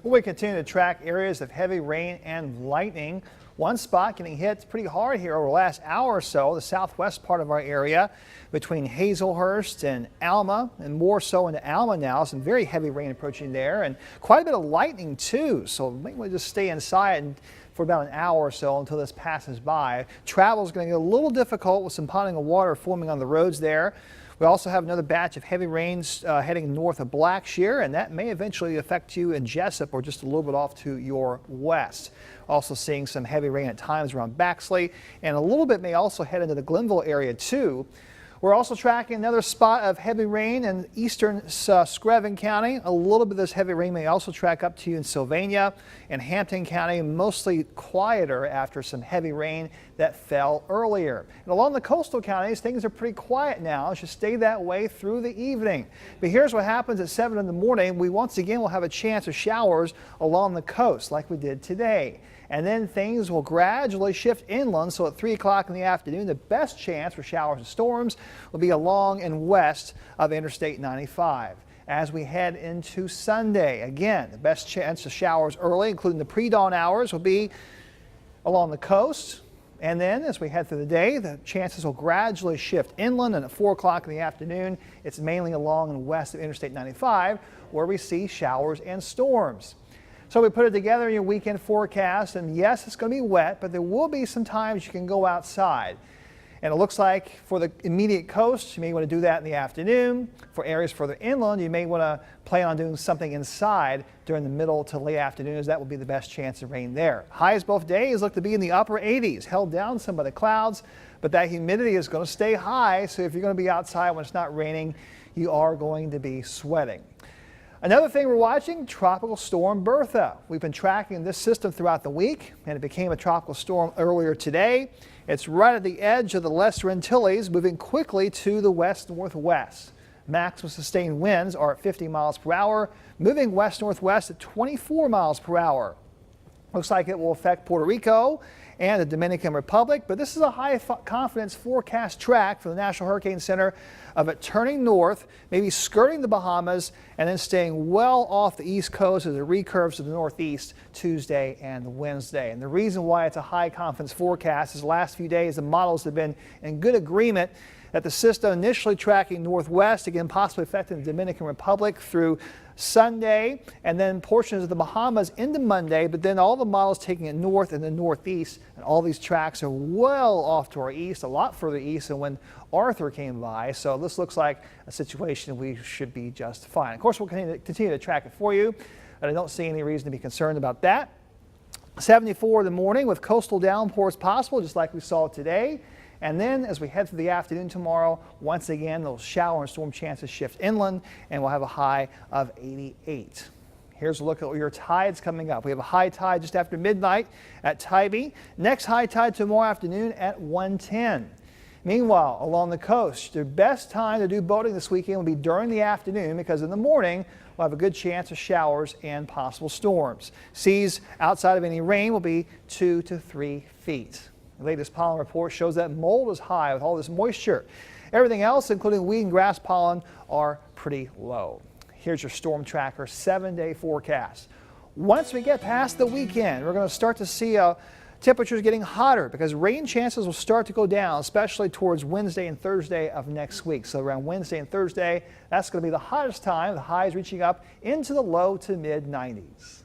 We continue to track areas of heavy rain and lightning. One spot getting hit pretty hard here over the last hour or so, the southwest part of our area between Hazelhurst and Alma, and more so into Alma now. Some very heavy rain approaching there and quite a bit of lightning too. So you might want to just stay inside and for about an hour or so until this passes by. Travel is going to get a little difficult with some ponding of water forming on the roads there. We also have another batch of heavy rains heading north of Blackshear, and that may eventually affect you in Jessup or just a little bit off to your west. Also seeing some heavy rain at times around Baxley, and a little bit may also head into the Glenville area too. We're also tracking another spot of heavy rain in eastern Screven County. A little bit of this heavy rain may also track up to you in Sylvania and Hampton County, mostly quieter after some heavy rain that fell earlier. And along the coastal counties, things are pretty quiet now. It should stay that way through the evening. But here's what happens at 7 in the morning. We once again will have a chance of showers along the coast like we did today. And then things will gradually shift inland, so at 3 o'clock in the afternoon, the best chance for showers and storms will be along and west of Interstate 95. As we head into Sunday, again, the best chance of showers early, including the pre-dawn hours, will be along the coast. And then as we head through the day, the chances will gradually shift inland, and at 4 o'clock in the afternoon, it's mainly along and west of Interstate 95 where we see showers and storms. So we put it together in your weekend forecast, and yes, it's going to be wet, but there will be some times you can go outside. And it looks like for the immediate coast, you may want to do that in the afternoon. For areas further inland, you may want to plan on doing something inside during the middle to late afternoon, as that will be the best chance of rain there. Highs both days look to be in the upper 80s, held down some by the clouds, but that humidity is going to stay high. So if you're going to be outside when it's not raining, you are going to be sweating. Another thing we're watching, Tropical Storm Bertha. We've been tracking this system throughout the week, and it became a tropical storm earlier today. It's right at the edge of the Lesser Antilles, moving quickly to the west-northwest. Maximum sustained winds are at 50 miles per hour, moving west-northwest at 24 miles per hour. Looks like it will affect Puerto Rico and the Dominican Republic, but this is a high confidence forecast track for the National Hurricane Center of it turning north, maybe skirting the Bahamas, and then staying well off the east coast as it recurves to the northeast Tuesday and Wednesday. And the reason why it's a high confidence forecast is the last few days the models have been in good agreement that the system initially tracking northwest, again possibly affecting the Dominican Republic through Sunday, and then portions of the Bahamas into Monday, but then all the models taking it north and the northeast, and all these tracks are well off to our east, a lot further east than when Arthur came by. So this looks like a situation we should be just fine. Of course, we'll continue to track it for you, but I don't see any reason to be concerned about that. 74 in the morning with coastal downpours possible, just like we saw today. And then as we head through the afternoon tomorrow, once again, those shower and storm chances shift inland, and we'll have a high of 88. Here's a look at your tides coming up. We have a high tide just after midnight at Tybee. Next high tide tomorrow afternoon at 1:10. Meanwhile, along the coast, the best time to do boating this weekend will be during the afternoon, because in the morning we'll have a good chance of showers and possible storms. Seas outside of any rain will be 2 to 3 feet. The latest pollen report shows that mold is high with all this moisture. Everything else, including weed and grass pollen, are pretty low. Here's your storm tracker 7-day forecast. Once we get past the weekend, we're going to start to see temperatures getting hotter, because rain chances will start to go down, especially towards Wednesday and Thursday of next week. So around Wednesday and Thursday, that's going to be the hottest time. The highs reaching up into the low to mid 90s.